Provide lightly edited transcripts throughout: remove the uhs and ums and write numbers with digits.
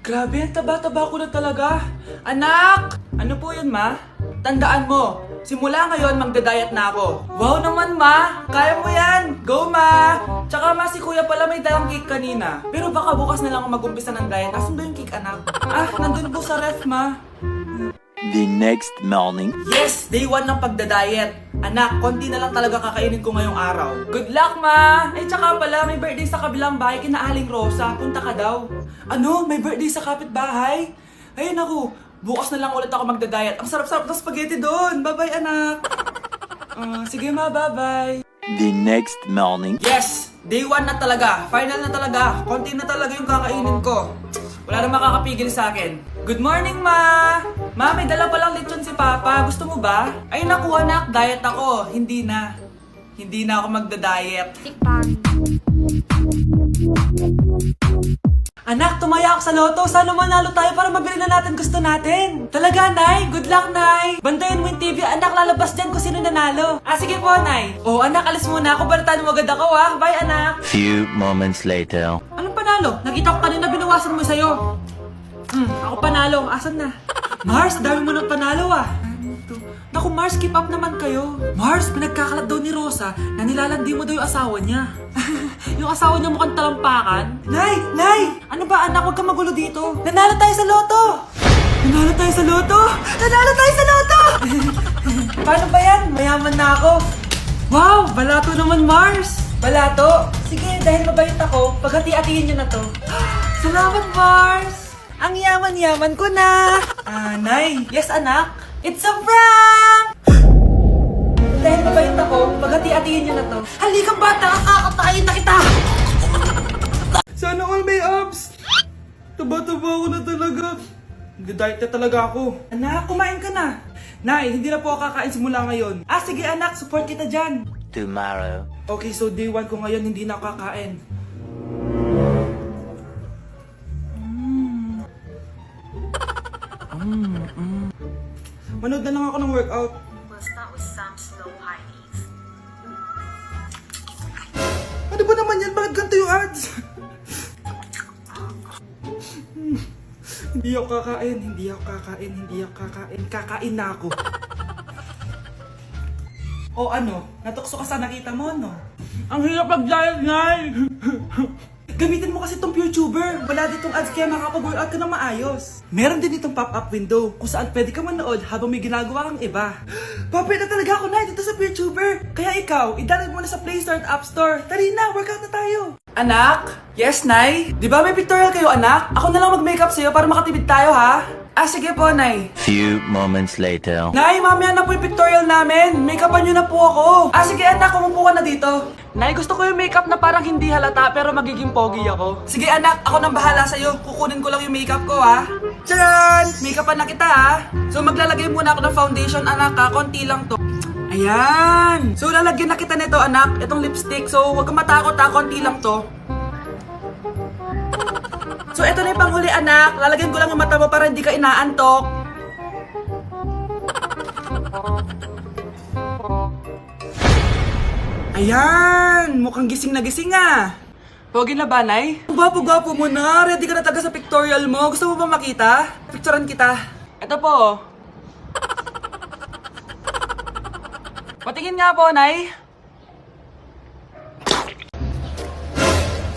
Grabe, ang taba-taba ko na talaga. Anak! Ano po yun, ma? Tandaan mo, simula ngayon magda-diet na ako. Wow naman, ma! Kaya mo yan! Go, ma! Tsaka ma, si kuya pala may dalang cake kanina. Pero baka bukas na lang ako mag-umpisa ng diet. Asan ba yung cake, anak? Nandun po sa ref, ma. The next morning. Yes! Day 1 ng pagda-diet. Anak, konti na lang talaga kakainin ko ngayong araw. Good luck, ma! Ay, tsaka pala, may birthday sa kabilang bahay kina Aling Rosa. Punta ka daw. Ano? May birthday sa kapitbahay? Ay, naku. Bukas na lang ulit ako magda-diet. Ang sarap-sarap ng spaghetti doon. Bye-bye, anak. Sige, ma. Bye-bye. The next morning. Yes! Day 1 na talaga. Final na talaga. Konti na talaga yung kakainin ko. Wala na makakapigil sa akin. Good morning, ma! Ma, may dala palang lechon si Papa. Gusto mo ba? Ay, naku, anak. Diet ako. Hindi na. Hindi na ako magda-diet. Anak, tumaya ako sa loto. Sana manalo tayo para mabili na natin gusto natin. Talaga, Nay? Good luck, Nay. Bantayan mo yung TV. Anak, lalabas dyan kung sino nanalo. Sige po, Nay. Oh, anak, alis muna ako. Balitaan mo agad ako, ha? Bye, anak. Few moments later. Anong panalo? Nakita ko kanina binawasan mo sa'yo. Ako panalo. Asan na? Mars, dami mo ng panalo, Naku, Mars, keep up naman kayo. Mars, pinagkakalat daw ni Rosa na nilalandi mo daw yung asawa niya. Yung asawa niya mukhang talampakan. Nay! Nay! Ano ba, anak? Huwag kang magulo dito. Nanalo tayo sa loto! Nanalo tayo sa loto! Nanalo tayo sa loto! Paano ba yan? Mayaman na ako. Wow! Balato naman, Mars! Balato? Sige, dahil mabait ako, paghati-hatiin niyo na to. Salamat, Mars! Ang yaman-yaman ko na! Nay! Yes, anak? It's a prank! Dahil mabait ako, paghati-hatiin niyo na to. Halikang bata, kakatayin na kita! Sana all may abs! Taba-taba ako na talaga. Nag-diet na talaga ako. Anak, kumain ka na. Nay, hindi na po ako kakain simula ngayon. Sige anak, support kita dyan. Tomorrow. Okay, so day 1 ko ngayon, hindi na ako kakain. Manood na lang ako ng workout. We'll start with some slow high knees. Ano ba naman yan? Bakit ganito yung ads? Hindi ako kakain, hindi ako kakain, hindi ako kakain. Kakain na ako. O ano? Natukso ka sa nakita mo, no? Ang hirap mag-diet, Nay! Gamitin mo kasi itong YouTuber. Wala ditong ads kaya makapag-workout ka na maayos. Meron din itong pop-up window kung saan pwede ka manood habang may ginagawa kang iba. Papay na talaga ako na dito sa YouTuber. Kaya ikaw, i-download mo na sa Play Store at App Store. Tari na, workout na tayo. Anak? Yes, Nay? Di ba may pictorial kayo, anak? Ako na lang mag-makeup sa'yo para makatipid tayo, ha? Sige po, Nay. Few moments later. Nay, mamaya na po yung pictorial namin. Make-upan nyo na po ako. Sige, anak, kumupo ka na dito. Nay, gusto ko yung makeup na parang hindi halata pero magiging pogi ako. Sige, anak, ako nang bahala sa'yo. Kukunin ko lang yung makeup ko, ha? Tcharan! Make-upan na kita, ha? So, maglalagay muna ako ng foundation, anak, ha? Konti lang to. Ayan! So, lalagyan na kita nito, anak. Itong lipstick. So, huwag kang matakot, ha? Konti lang to. So, ito na yung panghuli, anak. Lalagyan ko lang yung mata mo para hindi ka inaantok. Ayan! Mukhang gising na gising, Pogi na ba, Nay? Gwapo-gwapo mo na. Ready ka na talaga sa pictorial mo. Gusto mo ba makita? Picturean kita. Ito po. Patingin nga po, Nay.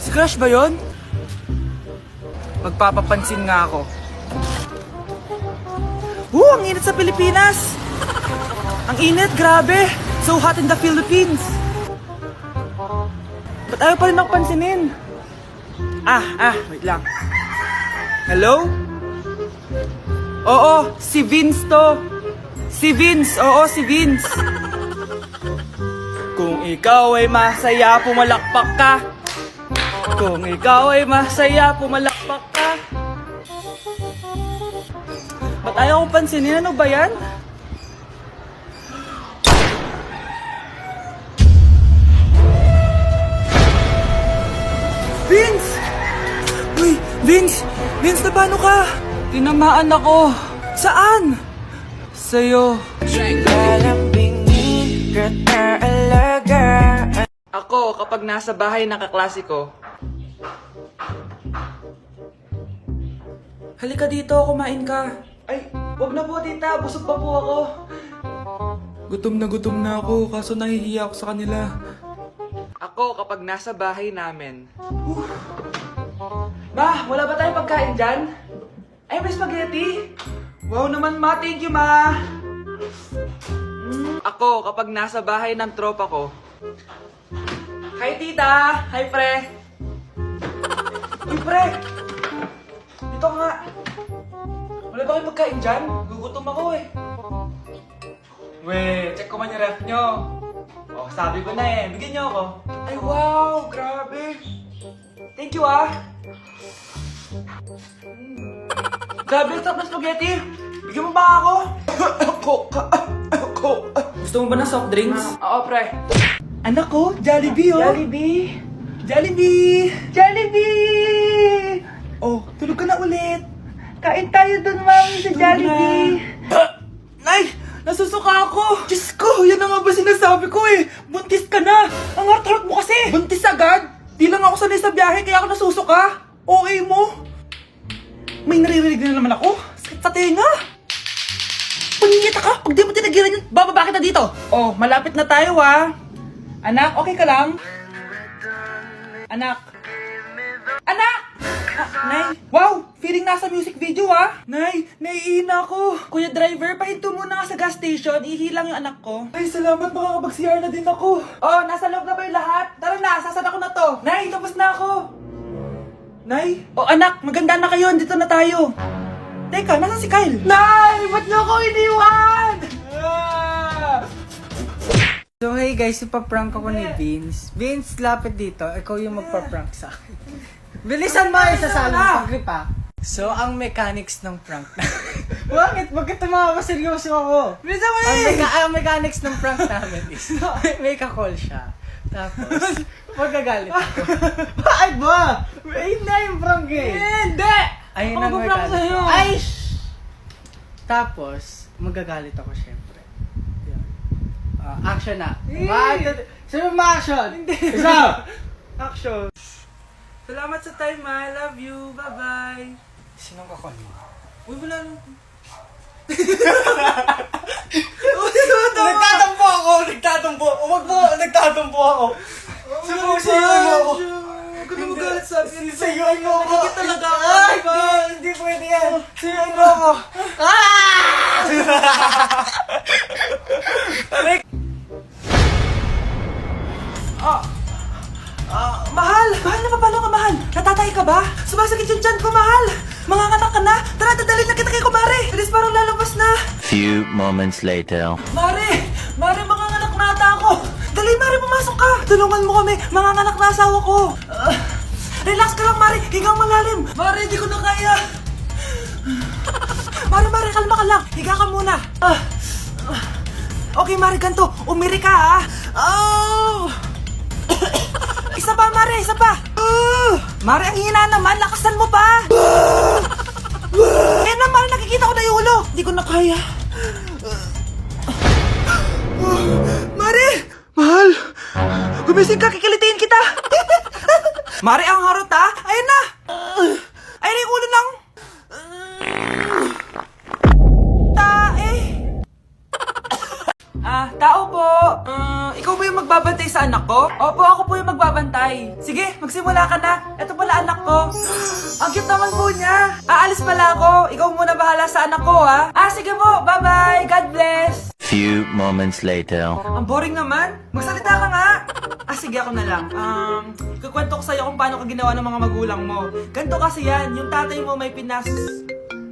Si Crush ba yun? Magpapapansin nga ako. Ang init sa Pilipinas! Ang init, grabe! So hot in the Philippines! Ba't ayaw pa rin ako pansinin? Wait lang. Hello? Oo, si Vince to. Si Vince, oo, si Vince. Kung ikaw ay masaya, pumalakpak ka. Kung ikaw ay masaya, pumalakpak ka. Ba't ayaw kong pansinin? Ano ba yan? Vince! Uy, Vince! Vince, na paano ka? Tinamaan ako. Saan? Sa'yo. Ako, kapag nasa bahay ng kaklase ko, Halika dito, kumain ka. Ay, wag na po tita, busog pa po ako. Gutom na ako, kaso nahihiya ako sa kanila. Ako kapag nasa bahay namin. Ma, wala ba tayong pagkain dyan? Ay, may spaghetti. Wow naman ma, thank you ma. Ako kapag nasa bahay ng tropa ko. Hi tita! Hi pre! Uy pre! Dito nga! Wala ba kayong pagkain dyan? Gugutom ako eh. Weh, check ko man yung ref nyo. Oh, sabi ko na eh. Bigyan nyo ako. Ay wow! Grabe! Thank you ah! Grabe, ang sarap ng spaghetti! Bigyan mo ba ako? Gusto mo ba ng soft drinks? Oo, pre. Anak ko, Jollibee oh! Jollibee! Jollibee! Jollibee! Oh, tulog ka na ulit. Kain tayo dun, mami, sa Jollibee. Nay! Nasusuka ako! Diyos ko! Yan na nga ba sinasabi ko eh! Buntis ka na! Ang heart mo kasi! Buntis agad? Di lang ako sanay sa biyahe kaya ako nasusuka! Okay mo? May naririnig na naman ako! Sakit sa tenga! Pangingita ka! Pag di mo tinagilan yun, bababa kita dito! Oh, malapit na tayo ah! Anak, okay ka lang? Anak! Anak! Nay! Wow! Feeling nasa music video ah! Nay! Naiina ako! Kuya driver, pahinto muna ka sa gas station. Ihilang yung anak ko. Ay, salamat! Makakapag-CR na din ako. Oh, nasa loob na ba yung lahat? Tara na! Sasad ako na to! Nay! Tapos na ako! Nay! Oh anak! Maganda na kayo! Dito na tayo! Teka, nasa si Kyle? Nay! Ba't niyo ako iniwan? So hey guys, ipaprank ako ni Vince. Vince, lapit dito. Ikaw yung magpa-prank sa akin. Bilisan mo, isasali mo pag-grip ha. So, ang mechanics ng prank na... Bakit? Bakit tumawa? Seryoso ako. Bilisan mo na eh! Ang mechanics ng prank namin is, may ka-call siya. Tapos, magagalit ako. Bakit ba? Ayun na yung prank eh. Hindi! Ayun Ako ang magpa-prank mechanics. sa'yo. Ay! Tapos, magagalit ako syempre. Yun. Action na. Sabi mo action! Hindi. Isa! Action! Salamat sa time, ma. I love you. Bye-bye. Sinong kakol mo? Uy, wala nang... Nagtatampo ako! Nagtatampo! Huwag mo! Nagtatampo ako! Siyuin mo ako! Huwag ka na magalit sa akin. Siyuin mo ako! Nakikita talaga ako. Ay! Bye. Hindi pwede yan! Siyuin mo ako! Mahal! Mahal na papalo ka, mahal! Natatay ka ba? Sumasakit yung tiyan ko, mahal! Manganganak ka na! Tara, dadalhin na kita kay kumare! Bilis, parang lalabas na! Few moments later. Mare! Mare, manganganak na ata ako! Dali, Mare, pumasok ka! Tulungan mo kami! Manganganak na asawa ko! Relax ka lang, Mare! Higang malalim! Mare, hindi ko na kaya! Mare, kalma ka lang! Higa ka muna! Okay, Mare, ganito! Umiri ka, ha! Oh! Isa pa, Mare! Isa pa! Mare, ang hina naman! Lakasan mo pa! Eh naman, nakikita ko na yung ulo! Hindi ko na kaya! Mare! Mahal! Gumising ka, kikilitiin kita! Mare, ang harot ha! Ayun na! Ayun na yung ulo lang! Tae! Tao po! Ikaw ba yung magbabantay sa anak ko? Opo, ako po yung magbabantay. Sige, magsimula ka na. Ito pala anak ko. Ang cute naman po niya. Aalis pala ako. Ikaw muna bahala sa anak ko, ha? Sige po. Bye-bye. God bless. Few moments later. Ang boring naman. Magsalita ka nga. Sige, ako na lang. Kukwento ko sa'yo kung paano ka ginawa ng mga magulang mo. Ganito kasi yan. Yung tatay mo may pinas...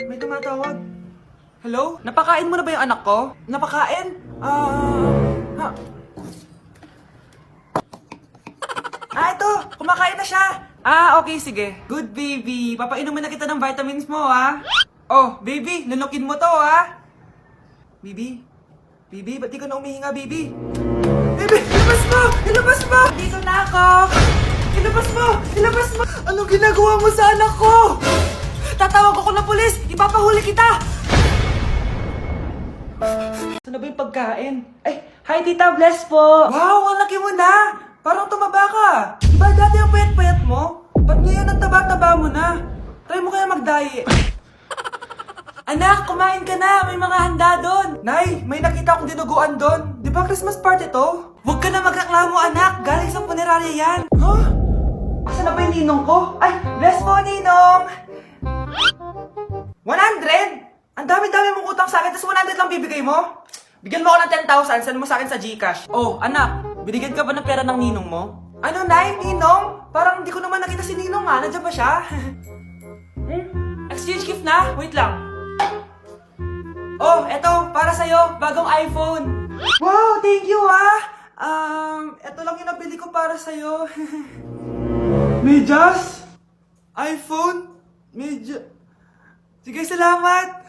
May tumatawag. Hello? Napakain mo na ba yung anak ko? Napakain? Ito! Kumakain na siya! Okay, sige. Good, baby. Papainumin na kita ng vitamins mo, ha? Oh, baby, lunukin mo to, ha? Baby? Baby, ba't di ka na umihinga, baby? Baby, ilabas mo! Ilabas mo! Dito na ako! Ilabas mo! Ilabas mo! Anong ginagawa mo sa anak ko? Tatawag ako ng pulis! Ipapahuli kita! Saan na ba yung pagkain? Ay, hi Tita, bless po! Wow, ang laki mo na! Parang tumaba ka! Diba dati ang payat-payat mo? Ba't ngayon ang taba-taba mo na? Try mo kaya mag-diet. Anak, kumain ka na! May mga handa doon! Nay, may nakita akong dinuguan doon. Di ba Christmas party to? Huwag ka na magreklamo, anak! Galing sa punerarya yan! Huh? Asa na ba yung ninong ko? Ay, bless po, ninong! 100? Ang dami-dami mong utang sa akin, tapos 100 lang bibigay mo? Bigyan mo ako ng 10,000, send mo sa akin sa Gcash. Oh, anak, binigyan ka ba ng pera ng ninong mo? Ano, Nay? Ninong? Parang hindi ko naman nakita si ninong nga. Nandiyan ba siya? Exchange gift na? Wait lang. Oh, eto, para sa'yo, bagong iPhone. Wow, thank you eto lang yung nabili ko para sa'yo. Medyas? iPhone? Sige, salamat.